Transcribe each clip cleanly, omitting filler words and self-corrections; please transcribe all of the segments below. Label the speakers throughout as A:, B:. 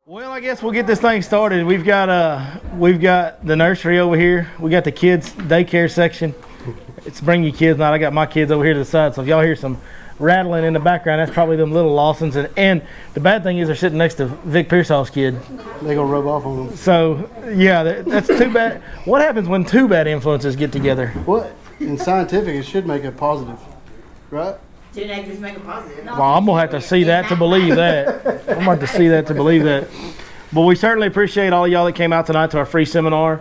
A: Well, I guess we'll get this thing started. We've got the nursery over here. We got the kids daycare section. It's bring your kids night. I got my kids over here to the side. So if y'all hear some rattling in the background, that's probably them little Lawsons. And the bad thing is they're sitting next to Vic Pearsall's kid.
B: They're gonna rub off on them.
A: So yeah, that's too bad. What happens when two bad influences get together?
B: What? In scientific, it should make a positive, right?
C: Two negatives make a positive.
A: Well, I'm gonna have to see that to believe that. I'm gonna have to see that to believe that. But we certainly appreciate all of y'all that came out tonight to our free seminar.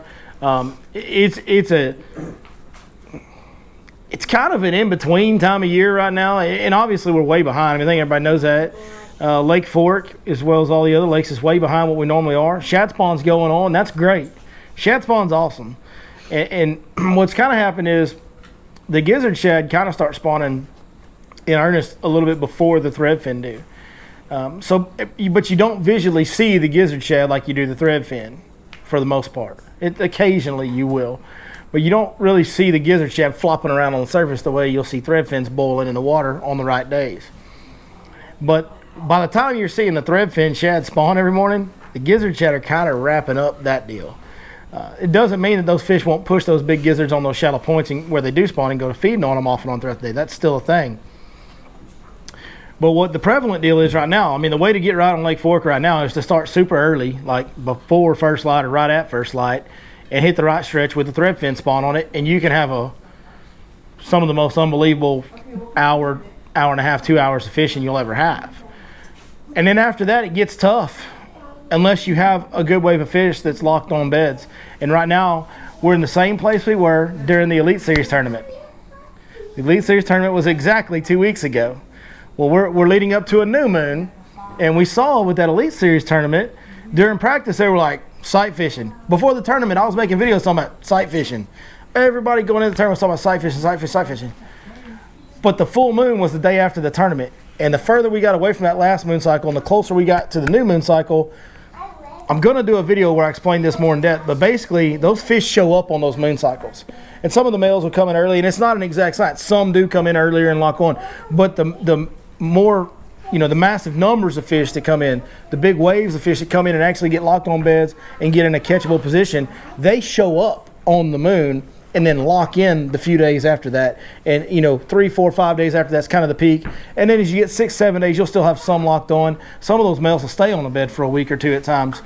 A: It's kind of an in-between time of year right now, and obviously we're way behind. I think everybody knows that. Lake Fork, as well as all the other lakes, is way behind what we normally are. Shad spawn's going on. That's great. Shad spawn's awesome. And what's kind of happened is the gizzard shad kind of start spawning in earnest a little bit before the threadfin do. But you don't visually see the gizzard shad like you do the threadfin for the most part. Occasionally you will. But you don't really see the gizzard shad flopping around on the surface the way you'll see threadfins boiling in the water on the right days. But by the time you're seeing the threadfin shad spawn every morning, the gizzard shad are kind of wrapping up that deal. It doesn't mean that those fish won't push those big gizzards on those shallow points where they do spawn and go to feeding on them off and on throughout the day. That's still a thing. But what the prevalent deal is right now, I mean, the way to get right on Lake Fork right now is to start super early, like before first light or right at first light, and hit the right stretch with the threadfin spawn on it, and you can have some of the most unbelievable hour and a half, 2 hours of fishing you'll ever have. And then after that, it gets tough unless you have a good wave of fish that's locked on beds. And right now, we're in the same place we were during the Elite Series tournament. The Elite Series tournament was exactly 2 weeks ago. Well, we're leading up to a new moon, and we saw with that Elite Series tournament, during practice, they were like, sight fishing. Before the tournament, I was making videos talking about sight fishing. Everybody going into the tournament was talking about sight fishing, sight fishing, sight fishing. But the full moon was the day after the tournament. And the further we got away from that last moon cycle and the closer we got to the new moon cycle, I'm going to do a video where I explain this more in depth, but basically those fish show up on those moon cycles. And some of the males will come in early, and it's not an exact science. Some do come in earlier and lock on. But the more, the massive numbers of fish that come in, the big waves of fish that come in and actually get locked on beds and get in a catchable position, they show up on the moon and then lock in the few days after that. And 3, 4, 5 days after that's kind of the peak. And then as you get 6, 7 days, you'll still have some locked on. Some of those males will stay on the bed for a week or two at times.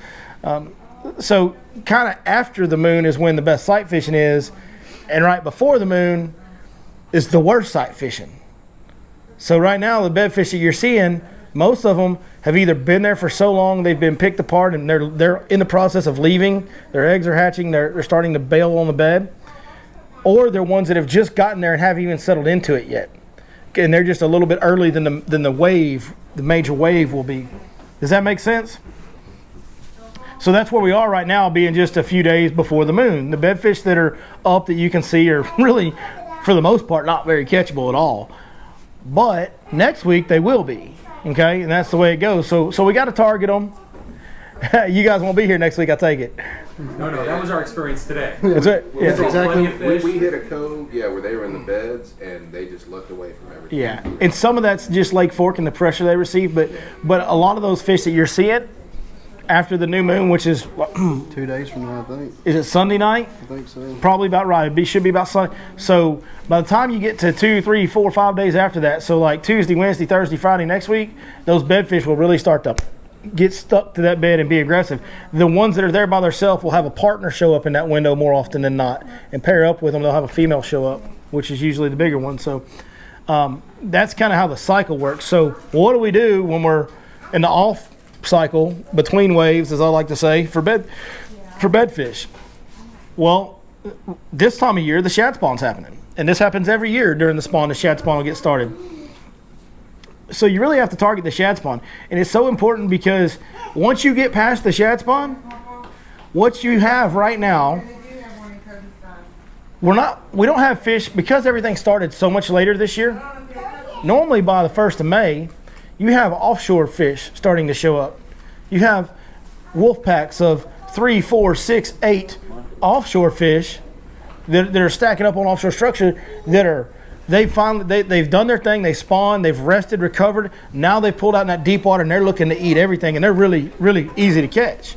A: So kind of after the moon is when the best sight fishing is, and right before the moon is the worst sight fishing. So right now, the bed fish that you're seeing, most of them have either been there for so long they've been picked apart and they're in the process of leaving. Their eggs are hatching. They're starting to bail on the bed, or they're ones that have just gotten there and haven't even settled into it yet, and they're just a little bit early than the wave, the major wave will be. Does that make sense? So that's where we are right now, being just a few days before the moon. The bedfish that are up that you can see are really, for the most part, not very catchable at all. But next week they will be, okay? And that's the way it goes. So we got to target them. You guys won't be here next week, I take it.
D: No, that was our experience today.
A: That's it. Yeah.
B: That's exactly.
E: We hit a cove, where they were in the beds and they just looked away from everything.
A: Yeah, and some of that's just Lake Fork and the pressure they receive, but a lot of those fish that you're seeing after the new moon, which is
B: 2 days from now, I think.
A: Is it Sunday night?
B: I think so.
A: Probably about right. It should be about Sunday. So by the time you get to 2, 3, 4, 5 days after that, so like Tuesday, Wednesday, Thursday, Friday next week, those bedfish will really start to get stuck to that bed and be aggressive. The ones that are there by themselves will have a partner show up in that window more often than not and pair up with them. They'll have a female show up, which is usually the bigger one. So that's kind of how the cycle works. So what do we do when we're in the off cycle between waves, as I like to say, for bedfish? Well, this time of year the shad spawn's happening, and this happens every year during the spawn. The shad spawn will get started. So you really have to target the shad spawn, and it's so important because once you get past the shad spawn, what you have right now, we don't have fish because everything started so much later this year. Normally by the 1st of May, you have offshore fish starting to show up. You have wolf packs of 3, 4, 6, 8 offshore fish that are stacking up on offshore structure that are they've done their thing. They spawned, they've rested, recovered. Now they've pulled out in that deep water and they're looking to eat everything, and they're really, really easy to catch.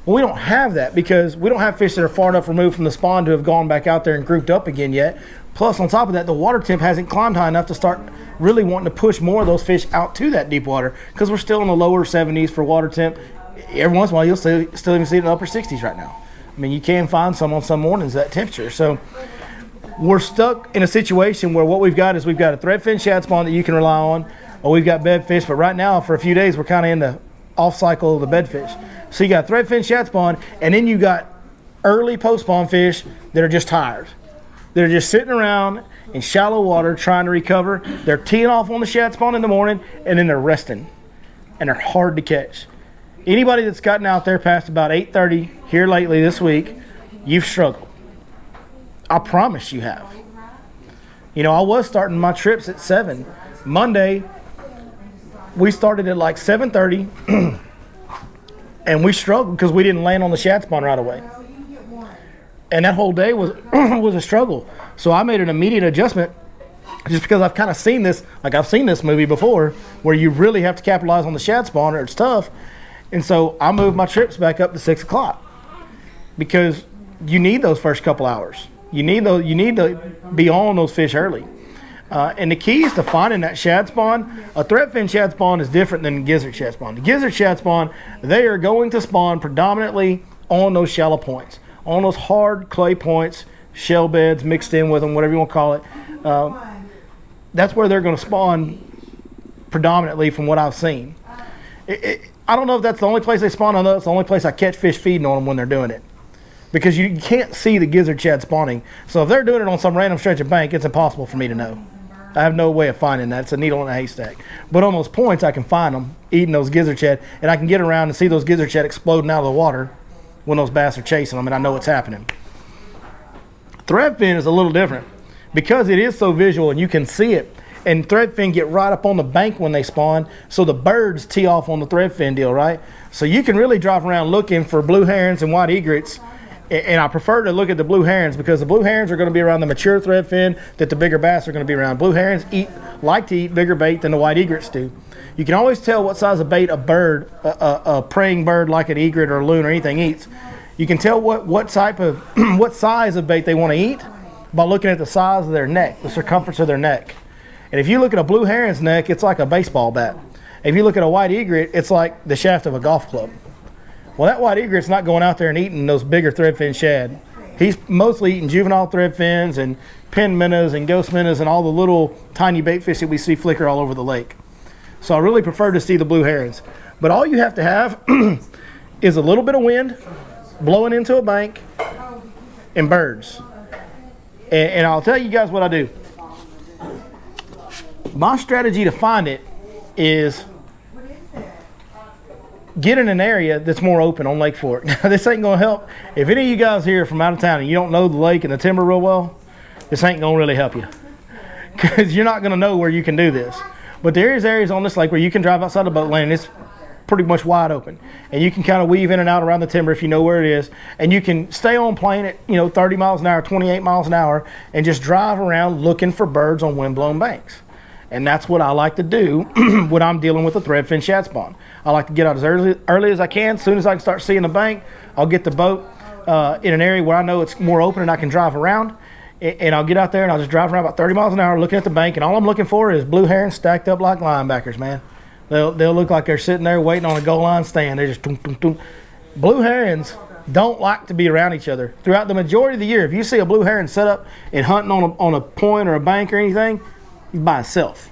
A: Well, we don't have that because we don't have fish that are far enough removed from the spawn to have gone back out there and grouped up again yet. Plus, on top of that, the water temp hasn't climbed high enough to start really wanting to push more of those fish out to that deep water, because we're still in the lower 70s for water temp. Every once in a while, you'll still even see it in the upper 60s right now. I mean, you can find some on some mornings that temperature. So we're stuck in a situation where what we've got is we've got a threadfin shad spawn that you can rely on, or we've got bed fish. But right now, for a few days, we're kind of in the off cycle of the bed fish. So you got threadfin shad spawn, and then you got early post spawn fish that are just tired. They're just sitting around in shallow water trying to recover. They're teeing off on the shad spawn in the morning, and then they're resting, and they're hard to catch. Anybody that's gotten out there past about 8:30 here lately this week, you've struggled. I promise you have. You know, I was starting my trips at 7. Monday, we started at like 7:30, and we struggled because we didn't land on the shad spawn right away. And that whole day was was a struggle. So I made an immediate adjustment, just because I've kind of seen this, like I've seen this movie before, where you really have to capitalize on the shad spawn or it's tough. And so I moved my trips back up to 6 o'clock, because you need those first couple hours. You need to be on those fish early. And the key is to finding that shad spawn. A threadfin shad spawn is different than a gizzard shad spawn. The gizzard shad spawn, they are going to spawn predominantly on those shallow points, on those hard clay points, shell beds mixed in with them, whatever you want to call it. That's where they're going to spawn predominantly, from what I've seen. I don't know if that's the only place they spawn. I know it's the only place I catch fish feeding on them when they're doing it, because you can't see the gizzard shad spawning. So if they're doing it on some random stretch of bank, it's impossible for me to know. I have no way of finding that. It's a needle in a haystack. But on those points, I can find them eating those gizzard shad, and I can get around and see those gizzard shad exploding out of the water when those bass are chasing them, and I know what's happening. Threadfin is a little different because it is so visual and you can see it. And threadfin get right up on the bank when they spawn, so the birds tee off on the threadfin deal, right? So you can really drive around looking for blue herons and white egrets. And I prefer to look at the blue herons, because the blue herons are going to be around the mature threadfin that the bigger bass are going to be around. Blue herons like to eat bigger bait than the white egrets do. You can always tell what size of bait a bird, a praying bird like an egret or a loon or anything eats. You can tell what type of what size of bait they want to eat by looking at the size of their neck, the circumference of their neck. And if you look at a blue heron's neck, it's like a baseball bat. If you look at a white egret, it's like the shaft of a golf club. Well, that white egret's not going out there and eating those bigger threadfin shad. He's mostly eating juvenile threadfins and pin minnows and ghost minnows and all the little tiny bait fish that we see flicker all over the lake. So I really prefer to see the blue herons. But all you have to have is a little bit of wind blowing into a bank and birds. And I'll tell you guys what I do. My strategy to find it is get in an area that's more open on Lake Fork. Now, this ain't gonna help. If any of you guys here from out of town and you don't know the lake and the timber real well, this ain't gonna really help you, because you're not gonna know where you can do this. But there is areas on this lake where you can drive outside the boat lane and it's pretty much wide open, and you can kind of weave in and out around the timber if you know where it is, and you can stay on plane at 30 miles an hour, 28 miles an hour, and just drive around looking for birds on windblown banks. And that's what I like to do when I'm dealing with a threadfin shad spawn. I like to get out as early as I can. As soon as I can start seeing the bank, I'll get the boat in an area where I know it's more open and I can drive around. And I'll get out there and I'll just drive around about 30 miles an hour looking at the bank. And all I'm looking for is blue herons stacked up like linebackers, man. They'll look like they're sitting there waiting on a goal line stand. They're just toom, toom, toom. Blue herons don't like to be around each other. Throughout the majority of the year, if you see a blue heron set up and hunting on a point or a bank or anything, he's by himself.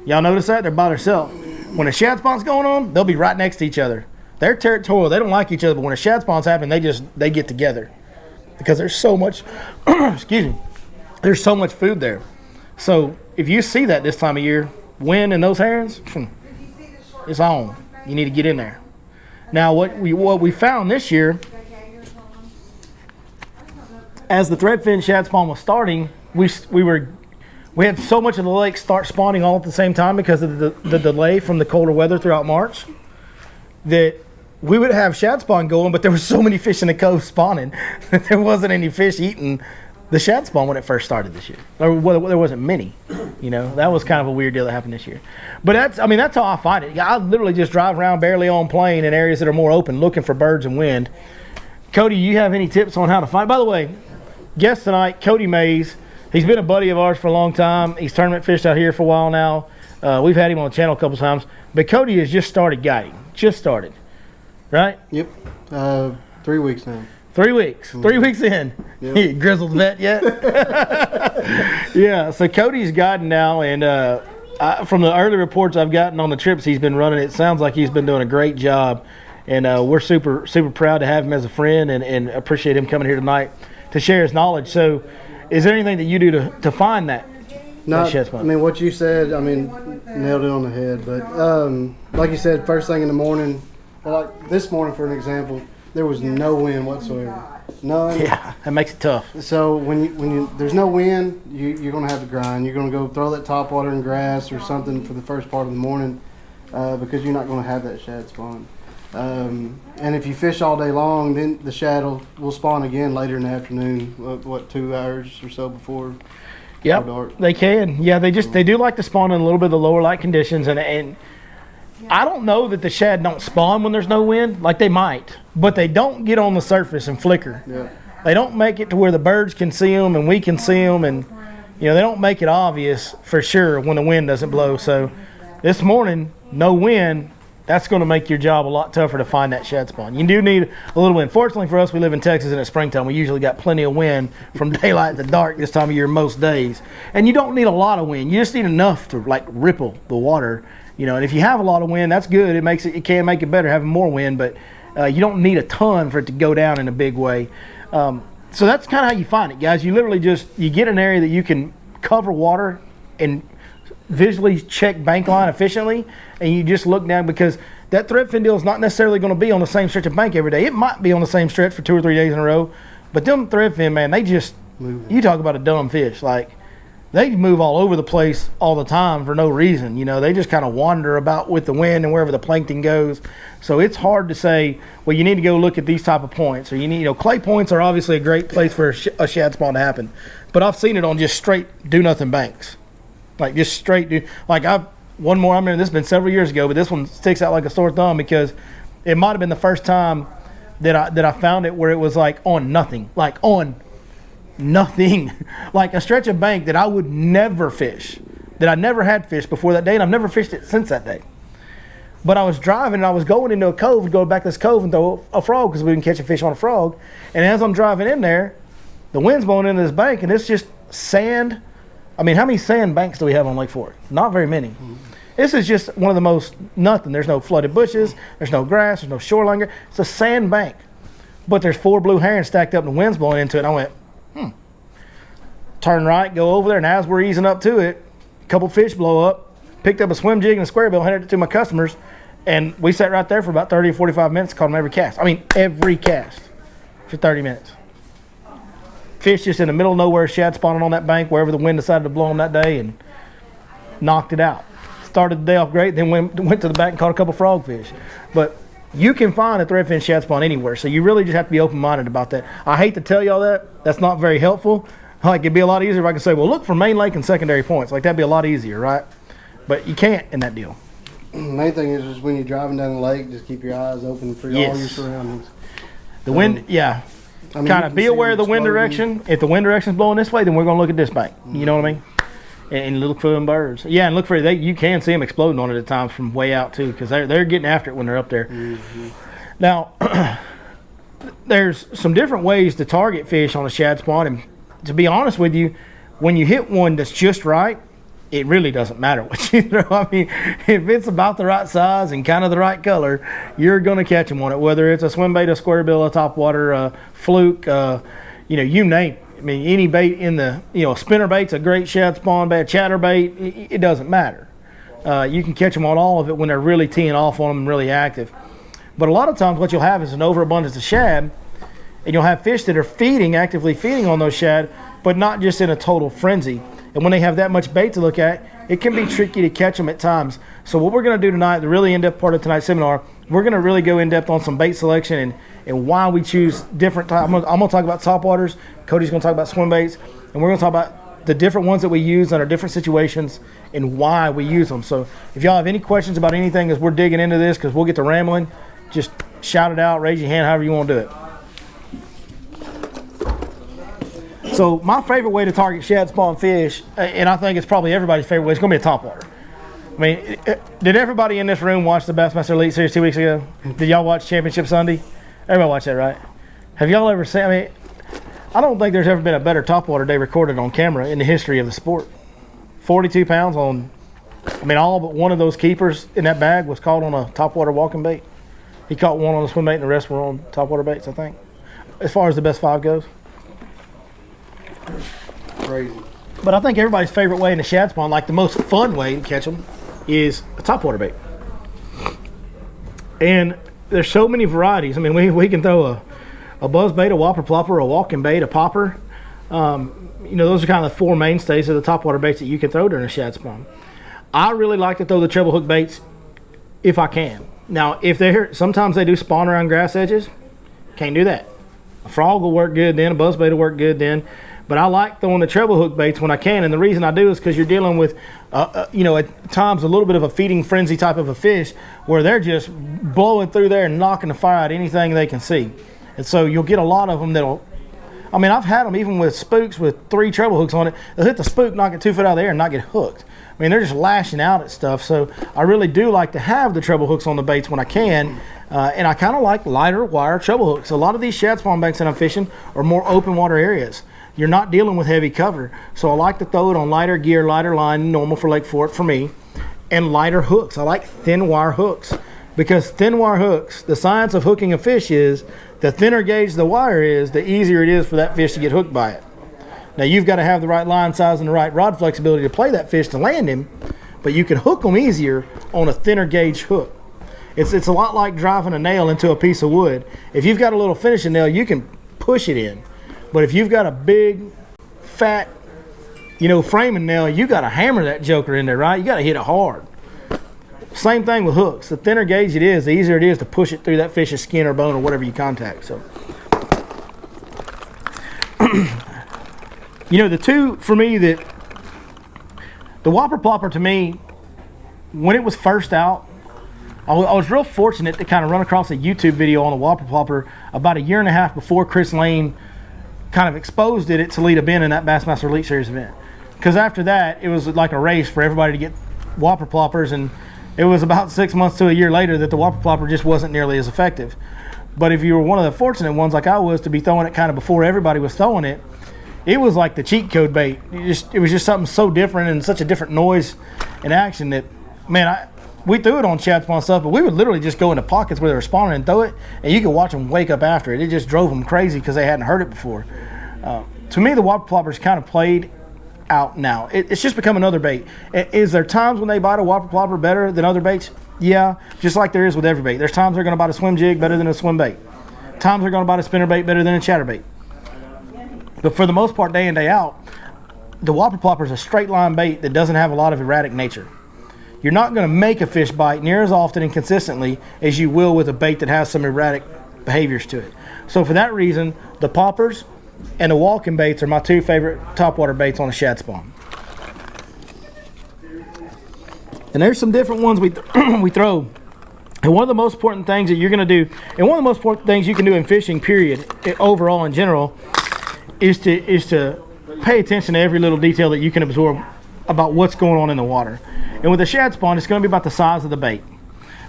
A: Y'all notice that? They're by themselves. When a shad spawn's going on, they'll be right next to each other. They're territorial. They don't like each other, but when a shad spawn's happening, they get together, because there's so much excuse me, there's so much food there. So if you see that this time of year, wind and those herons, it's on. You need to get in there. Now what we found this year, as the threadfin shad spawn was starting, we had so much of the lake start spawning all at the same time because of the delay from the colder weather throughout March, that we would have shad spawn going, but there were so many fish in the cove spawning that there wasn't any fish eating the shad spawn when it first started this year. There wasn't many. That was kind of a weird deal that happened this year. But that's how I find it. I literally just drive around barely on plane in areas that are more open looking for birds and wind. Cody, you have any tips on how to find? By the way, guest tonight, Cody Mays. He's been a buddy of ours for a long time. He's tournament fished out here for a while now. We've had him on the channel a couple times. But Cody has just started guiding. Just started. Right?
B: Yep. 3 weeks now.
A: 3 weeks. 3 weeks in. Yep. Grizzled vet yet? Yeah, so Cody's guiding now, and from the early reports I've gotten on the trips he's been running, it sounds like he's been doing a great job. And we're super, super proud to have him as a friend and appreciate him coming here tonight to share his knowledge. So is there anything that you do to find that?
B: What you said, nailed it on the head. But like you said, first thing in the morning, like this morning for an example, there was no wind whatsoever. None.
A: Yeah, that makes it tough.
B: So when there's no wind, you're going to have to grind. You're going to go throw that topwater in grass or something for the first part of the morning because you're not going to have that shad spawn. And if you fish all day long, then the shad will spawn again later in the afternoon, 2 hours or so before dark.
A: They can. Yeah, they do like to spawn in a little bit of the lower light conditions, and I don't know that the shad don't spawn when there's no wind. Like they might, but they don't get on the surface and flicker.
B: Yeah.
A: They don't make it to where the birds can see them and we can see them, and they don't make it obvious for sure when the wind doesn't blow. So this morning, no wind. That's going to make your job a lot tougher to find that shad spawn. You do need a little wind. Fortunately for us, we live in Texas and it's springtime. We usually got plenty of wind from daylight to dark this time of year most days. And you don't need a lot of wind. You just need enough to ripple the water. And if you have a lot of wind, that's good. It can make it better having more wind, but you don't need a ton for it to go down in a big way. So that's kind of how you find it, guys. You literally you get an area that you can cover water and visually check bank line efficiently, and you just look down, because that threadfin deal is not necessarily going to be on the same stretch of bank every day. It might be on the same stretch for 2 or 3 days in a row, but them threadfin, man, they just you talk about a dumb fish. Like, they move all over the place all the time for no reason. They just kind of wander about with the wind and wherever the plankton goes. So it's hard to say, well, you need to go look at these type of points, or you need, clay points are obviously a great place for a shad spawn to happen, but I've seen it on just straight do nothing banks. Like just straight, this has been several years ago, but this one sticks out like a sore thumb because it might have been the first time that I found it where it was on nothing, like a stretch of bank that I would never fish, that I never had fished before that day, and I've never fished it since that day. But I was driving and I was going into a cove to go back to this cove and throw a frog because we didn't catch a fish on a frog. And as I'm driving in there, the wind's blowing into this bank and it's just sand. How many sand banks do we have on Lake Fork? Not very many. This is just one of the most nothing. There's no flooded bushes. There's no grass. There's no shoreline. It's a sand bank. But there's 4 blue herons stacked up and the wind's blowing into it. And I went, Turn right, go over there. And as we're easing up to it, a couple fish blow up. Picked up a swim jig and a square bill, handed it to my customers. And we sat right there for about 30 or 45 minutes, caught them every cast. Every cast for 30 minutes. Fish just in the middle of nowhere, shad spawning on that bank wherever the wind decided to blow them that day, and knocked it out. Started the day off great, then went to the back and caught a couple frogfish. But you can find a threadfin shad spawn anywhere, so you really just have to be open-minded about that. I hate to tell y'all that. That's not very helpful. It'd be a lot easier if I could say, well, look for main lake and secondary points. That'd be a lot easier, right? But you can't in that deal.
B: The main thing is just when you're driving down the lake, just keep your eyes open for all your surroundings.
A: The wind, kind of be aware of the wind direction. If the wind direction is blowing this way, then we're going to look at this bank. You know what I mean? And look for them birds. Yeah, and look for you can see them exploding on it at times from way out too, because they're getting after it when they're up there. Now, there's some different ways to target fish on a shad spawn, and to be honest with you, when you hit one that's just right, it really doesn't matter what you throw. If it's about the right size and kind of the right color, you're going to catch them on it, whether it's a swim bait, a square bill, a topwater, a fluke, you name it. Any bait in the, a spinner bait's a great shad spawn bait, chatter bait, it doesn't matter. You can catch them on all of it when they're really teeing off on them and really active. But a lot of times what you'll have is an overabundance of shad, and you'll have fish that are actively feeding on those shad, but not just in a total frenzy. And when they have that much bait to look at, it can be tricky to catch them at times. So what we're going to do tonight, the really in-depth part of tonight's seminar, we're going to really go in depth on some bait selection and why we choose different types. I'm going to talk about topwaters. Cody's going to talk about swim baits, and we're going to talk about the different ones that we use under different situations and why we use them. So if y'all have any questions about anything as we're digging into this, because we'll get to rambling, just shout it out, raise your hand, however you want to do it. So my favorite way to target shad spawn fish, and I think it's probably everybody's favorite way, is going to be a topwater. I mean, did everybody in this room watch the Bassmaster Elite Series 2 weeks ago? Did y'all watch Championship Sunday? Everybody watched that, right? Have y'all ever seen, I mean, I don't think there's ever been a better topwater day recorded on camera in the history of the sport. 42 pounds on, I mean, all but one of those keepers in that bag was caught on a topwater walking bait. He caught one on a swim bait and the rest were on topwater baits, I think, as far as the best 5 goes.
B: Crazy.
A: But I think everybody's favorite way in the shad spawn, like the most fun way to catch them, is a topwater bait. And there's so many varieties. I mean, we can throw a buzz bait, a whopper plopper, a walking bait, a popper. You know, those are kind of the 4 mainstays of the topwater baits that you can throw during a shad spawn. I really like to throw the treble hook baits if I can. Now, if sometimes they do spawn around grass edges, can't do that. A frog will work good then, a buzz bait will work good then. But I like throwing the treble hook baits when I can, and the reason I do is because you're dealing with, you know, at times a little bit of a feeding frenzy type of a fish where they're just blowing through there and knocking the fire out anything they can see. And so you'll get a lot of them that'll, I mean, I've had them even with spooks with 3 treble hooks on it. They'll hit the spook, knock it 2 foot out of the air, and not get hooked. I mean, they're just lashing out at stuff. So I really do like to have the treble hooks on the baits when I can. And I kind of like lighter wire treble hooks. A lot of these shad spawn banks that I'm fishing are more open water areas. You're not dealing with heavy cover. So I like to throw it on lighter gear, lighter line, normal for Lake Fork for me, and lighter hooks. I like thin wire hooks because thin wire hooks, the science of hooking a fish is the thinner gauge the wire is, the easier it is for that fish to get hooked by it. Now you've got to have the right line size and the right rod flexibility to play that fish to land him, but you can hook them easier on a thinner gauge hook. It's a lot like driving a nail into a piece of wood. If you've got a little finishing nail, you can push it in. But if you've got a big, fat, you know, framing nail, you got to hammer that joker in there, right? You got to hit it hard. Same thing with hooks. The thinner gauge it is, the easier it is to push it through that fish's skin or bone or whatever you contact. So, you know, the two for me that the Whopper Plopper to me, when it was first out, I was real fortunate to kind of run across a YouTube video on the Whopper Plopper about 1.5 years before Chris Lane kind of exposed it at Toledo Bend in that Bassmaster Elite Series event. Because after that, it was like a race for everybody to get Whopper Ploppers, and it was about 6 months to a year later that the Whopper Plopper just wasn't nearly as effective. But if you were one of the fortunate ones like I was to be throwing it kind of before everybody was throwing it, it was like the cheat code bait. It was just something so different and such a different noise and action that, man, we threw it on shad spawn stuff, but we would literally just go into pockets where they were spawning and throw it, and you could watch them wake up after it. It just drove them crazy because they hadn't heard it before. To me, the Whopper Plopper's kind of played out now. It's just become another bait. Is there times when they bite a Whopper Plopper better than other baits? Yeah, just like there is with every bait. There's times they're going to bite a swim jig better than a swim bait. Times they're going to bite a spinner bait better than a chatter bait. But for the most part, day in, day out, the Whopper Plopper is a straight line bait that doesn't have a lot of erratic nature. You're not going to make a fish bite near as often and consistently as you will with a bait that has some erratic behaviors to it. So for that reason, the poppers and the walking baits are my 2 favorite topwater baits on a shad spawn. And there's some different ones we throw. And one of the most important things that you're going to do, and one of the most important things you can do in fishing, period, overall in general, is to pay attention to every little detail that you can absorb about what's going on in the water. And with a shad spawn, it's going to be about the size of the bait.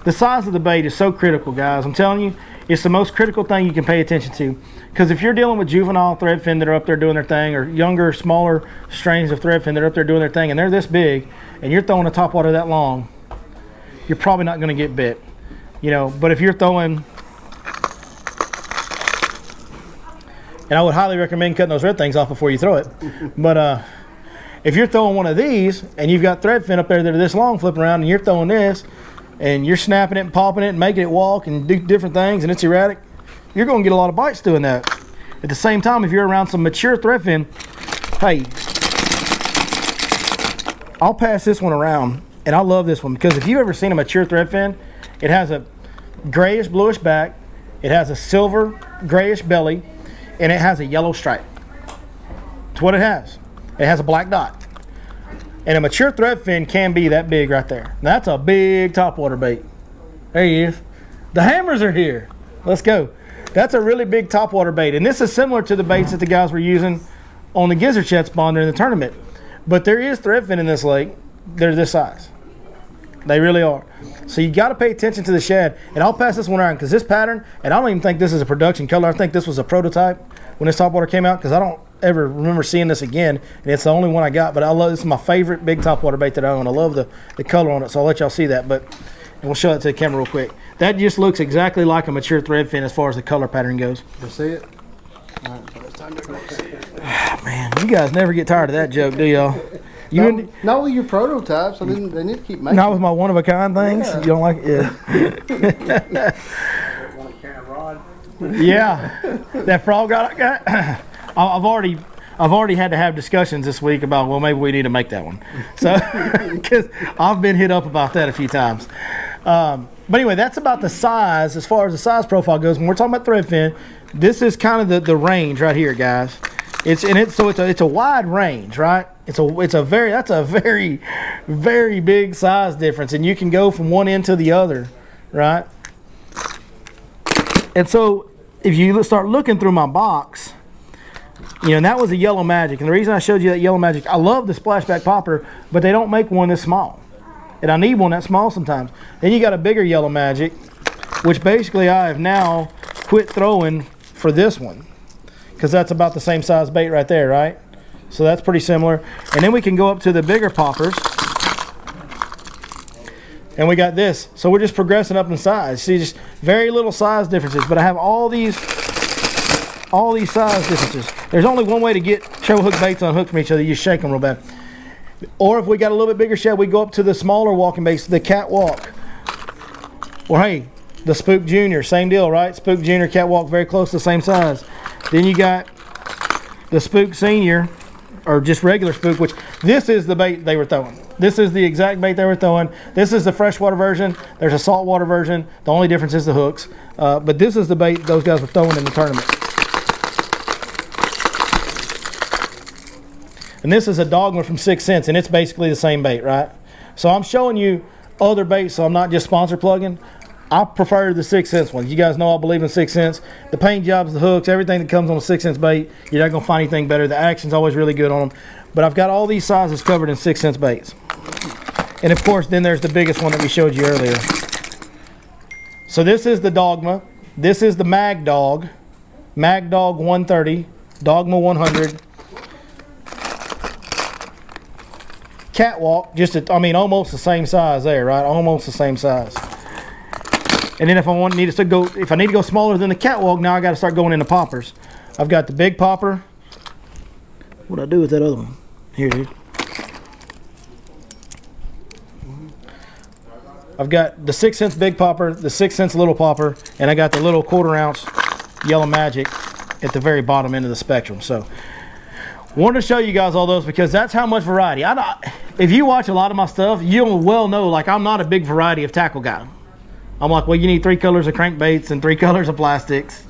A: The size of the bait is so critical, guys. I'm telling you, it's the most critical thing you can pay attention to. Because if you're dealing with juvenile threadfin that are up there doing their thing, or younger, smaller strains of threadfin that are up there doing their thing, and they're this big, and you're throwing a topwater that long, you're probably not going to get bit. You know, but if you're throwing, and I would highly recommend cutting those red things off before you throw it. But if you're throwing one of these and you've got threadfin up there that are this long flipping around, and you're throwing this and you're snapping it and popping it and making it walk and do different things, and it's erratic, you're going to get a lot of bites doing that. At the same time, if you're around some mature threadfin, hey, I'll pass this one around, and I love this one because if you've ever seen a mature threadfin, it has a grayish bluish back. It has a silver grayish belly, and it has a yellow stripe. That's what it has. It has a black dot. And a mature threadfin can be that big right there. That's a big topwater bait. There he is. The hammers are here. Let's go. That's a really big topwater bait. And this is similar to the baits that the guys were using on the gizzard shad spawn during the tournament. But there is threadfin in this lake. They're this size. They really are. So you got to pay attention to the shad. And I'll pass this one around because this pattern, and I don't even think this is a production color. I think this was a prototype when this topwater came out because I don't ever remember seeing this again. And it's the only one I got. But I love this is my favorite big topwater bait that I own. I love the color on it. So I'll let y'all see that. But and we'll show that to the camera real quick. That just looks exactly like a mature threadfin as far as the color pattern goes.
B: You see it? All right, so it's time to go see it.
A: Man, you guys never get tired of that joke, do y'all?
B: Not with your prototypes. They need to keep making.
A: Not with my one-of-a-kind things?
B: Yeah.
A: You don't like it? Yeah. Yeah. That frog I got. I've already had to have discussions this week about, well, maybe we need to make that one. So, because I've been hit up about that a few times. But anyway, that's about the size, as far as the size profile goes. When we're talking about threadfin, this is kind of the range right here, guys. It's a wide range, right? That's a very, very big size difference, and you can go from one end to the other, right? And so if you start looking through my box, you know, and that was a Yellow Magic. And the reason I showed you that Yellow Magic, I love the splashback popper, but they don't make one this small. And I need one that small sometimes. Then you got a bigger Yellow Magic, which basically I have now quit throwing for this one, because that's about the same size bait right there, right? So that's pretty similar. And then we can go up to the bigger poppers. And we got this. So we're just progressing up in size. See, just very little size differences, but I have all these size differences. There's only one way to get treble hook baits unhooked from each other. You shake them real bad. Or if we got a little bit bigger shad, we go up to the smaller walking baits, the catwalk. Or hey, the Spook Junior, same deal, right? Spook Junior, catwalk, very close to the same size. Then you got the Spook Senior, or just regular Spook, which this is the bait they were throwing. This is the exact bait they were throwing. This is the freshwater version. There's a saltwater version. The only difference is the hooks. But this is the bait those guys were throwing in the tournament. And this is a Dogma from 6 Cents, and it's basically the same bait, right? So I'm showing you other baits, so I'm not just sponsor plugging. I prefer the 6 Cents ones. You guys know I believe in 6 Cents. The paint jobs, the hooks, everything that comes on a 6 Cents bait, you're not going to find anything better. The action's always really good on them. But I've got all these sizes covered in 6 Cents baits. And of course, then there's the biggest one that we showed you earlier. So this is the Dogma. This is the Mag Dog. Mag Dog 130. Dogma 100. Catwalk, almost the same size there, right? Almost the same size. And then if I need to go smaller than the catwalk, now I got to start going into poppers. I've got the big popper. What'd I do with that other one? Here it is. I've got the 6 Cents big popper, the 6 Cents little popper, and I got the little 1/4 ounce Yellow Magic at the very bottom end of the spectrum. So wanted to show you guys all those because that's how much variety. If you watch a lot of my stuff, you'll well know, like, I'm not a big variety of tackle guy. I'm like, well, you need 3 colors of crankbaits and 3 colors of plastics.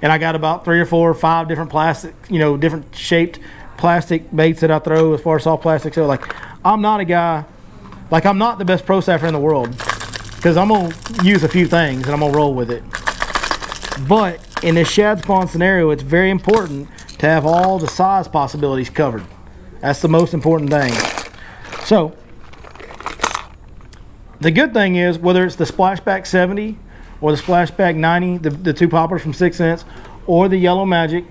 A: And I got about 3 or 4 or 5 different plastic, different shaped plastic baits that I throw as far as soft plastic. So, like, I'm not a guy, like, I'm not the best pro staffer in the world because I'm going to use a few things and I'm going to roll with it. But in this shad spawn scenario, it's very important to have all the size possibilities covered. That's the most important thing. So the good thing is, whether it's the Splashback 70 or the Splashback 90, the 2 poppers from 6 Cents, or the Yellow Magic,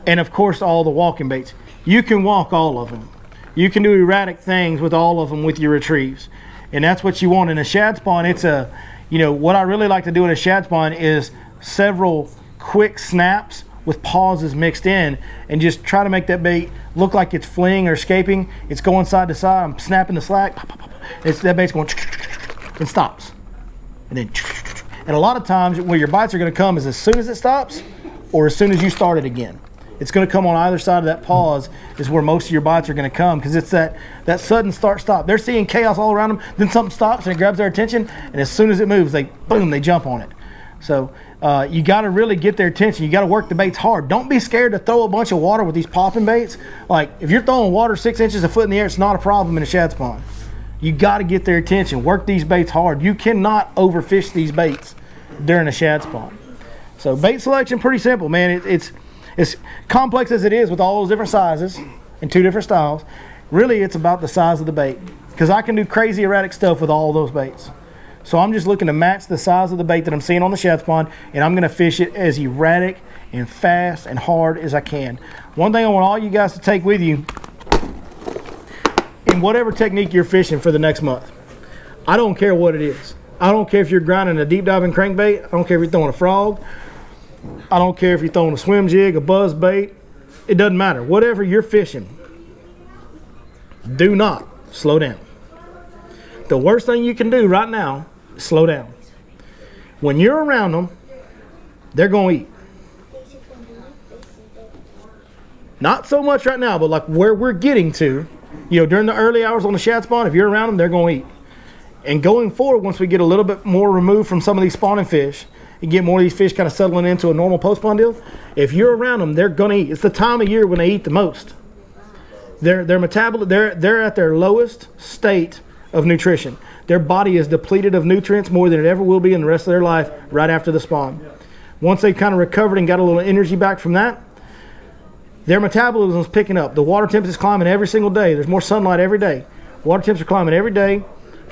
A: and of course all the walking baits, you can walk all of them. You can do erratic things with all of them with your retrieves, and that's what you want in a shad spawn. It's what I really like to do in a shad spawn is several quick snaps with pauses mixed in, and just try to make that bait look like it's fleeing or escaping. It's going side to side. I'm snapping the slack. That bait's going and stops. And a lot of times where your bites are going to come is as soon as it stops or as soon as you start it again. It's going to come on either side of that pause is where most of your bites are going to come, because it's that sudden start-stop. They're seeing chaos all around them, then something stops and it grabs their attention, and as soon as it moves, they jump on it. So you got to really get their attention. You got to work the baits hard. Don't be scared to throw a bunch of water with these popping baits. Like, if you're throwing water 6 inches, a foot in the air, it's not a problem in a shad spawn. You got to get their attention. Work these baits hard. You cannot overfish these baits during a shad spawn. So bait selection, pretty simple, man. It's complex as it is with all those different sizes and 2 different styles. Really, it's about the size of the bait, because I can do crazy erratic stuff with all those baits. So I'm just looking to match the size of the bait that I'm seeing on the shad spawn, and I'm going to fish it as erratic and fast and hard as I can. One thing I want all you guys to take with you, in whatever technique you're fishing for the next month, I don't care what it is. I don't care if you're grinding a deep diving crankbait. I don't care if you're throwing a frog. I don't care if you're throwing a swim jig, a buzz bait. It doesn't matter. Whatever you're fishing, do not slow down. The worst thing you can do right now is slow down. When you're around them, they're going to eat. Not so much right now, but like where we're getting to, during the early hours on the shad spawn, if you're around them, they're going to eat. And going forward, once we get a little bit more removed from some of these spawning fish, and get more of these fish kind of settling into a normal post-spawn deal, if you're around them, they're going to eat. It's the time of year when they eat the most. Their metabolism, they're at their lowest state of nutrition. Their body is depleted of nutrients more than it ever will be in the rest of their life right after the spawn. Once they've kind of recovered and got a little energy back from that, their metabolism is picking up. The water temperature is climbing every single day. There's more sunlight every day. Water temps are climbing every day.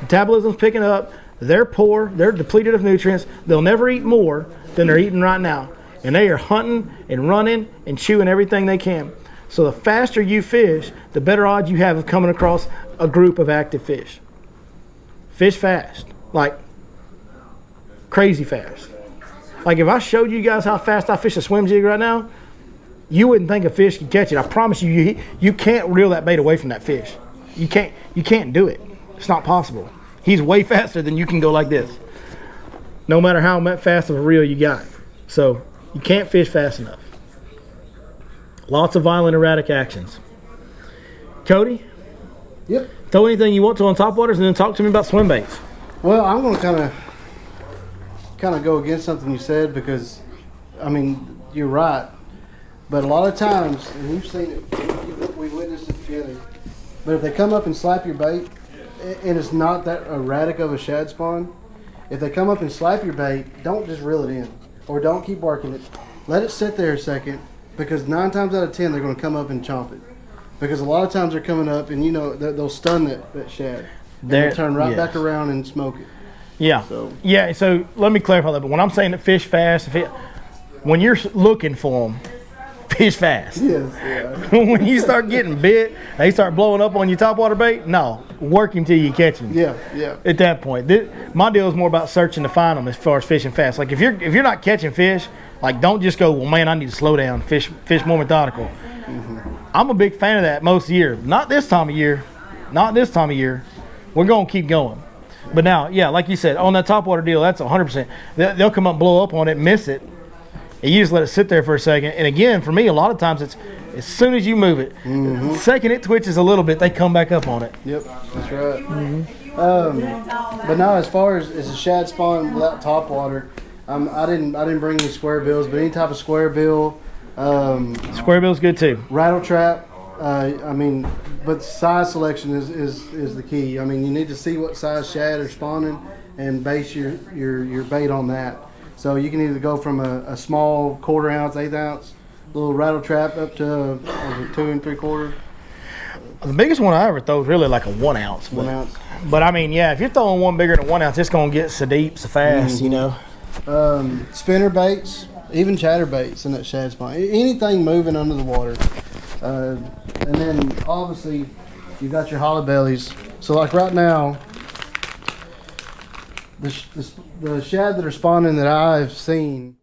A: Metabolism is picking up. They're poor. They're depleted of nutrients. They'll never eat more than they're eating right now. And they are hunting and running and chewing everything they can. So the faster you fish, the better odds you have of coming across a group of active fish. Fish fast. Like crazy fast. Like if I showed you guys how fast I fish a swim jig right now, you wouldn't think a fish could catch it. I promise you, you can't reel that bait away from that fish. You can't do it. It's not possible. He's way faster than you can go like this, no matter how fast of a reel you got. So you can't fish fast enough. Lots of violent, erratic actions. Cody?
B: Yep.
A: Throw anything you want to on topwaters, and then talk to me about swim baits.
B: Well, I'm going to kind of go against something you said, because, I mean, you're right. But a lot of times, and you've seen it, we witnessed it together, but if they come up and slap your bait, and it's not that erratic of a shad spawn, if they come up and slap your bait, don't just reel it in, or don't keep working it. Let it sit there a second, because 9 times out of 10 they're going to come up and chomp it. Because a lot of times they're coming up and they'll stun that shad. And they'll turn right back around and smoke it.
A: Yeah. So let me clarify that. But when I'm saying that fish fast, when you're looking for them, fish fast.
B: Yes, yeah.
A: When you start getting bit, they start blowing up on your topwater bait. No, work him till you catch him.
B: Yeah, yeah.
A: At that point, my deal is more about searching to find them as far as fishing fast. Like if you're not catching fish, like don't just go, well, man, I need to slow down, fish more methodical. Mm-hmm. I'm a big fan of that most of the year. Not this time of year. We're gonna keep going. But now, yeah, like you said, on that topwater deal, that's 100%. They'll come up, blow up on it, miss it. And you just let it sit there for a second. And again, for me, a lot of times it's as soon as you move it, the second it twitches a little bit, they come back up on it.
B: Yep, that's right. But now, as far as a shad spawn without topwater, I didn't bring any square bills, but any type of square bill.
A: Square bill's good too.
B: Rattle trap. But size selection is the key. I mean, you need to see what size shad are spawning and base your bait on that. So you can either go from a small 1/4 ounce, 1/8 ounce little rattle trap up to 2 3/4.
A: The biggest one I ever throw is really like a 1 ounce.
B: 1 ounce.
A: But I mean, yeah, if you're throwing one bigger than 1 ounce, it's gonna get so deep, so fast, you know.
B: Spinner baits, even chatter baits in that shad spawn. Anything moving under the water. And then obviously you got your hollow bellies. So like right now, the shad that are spawning that I've seen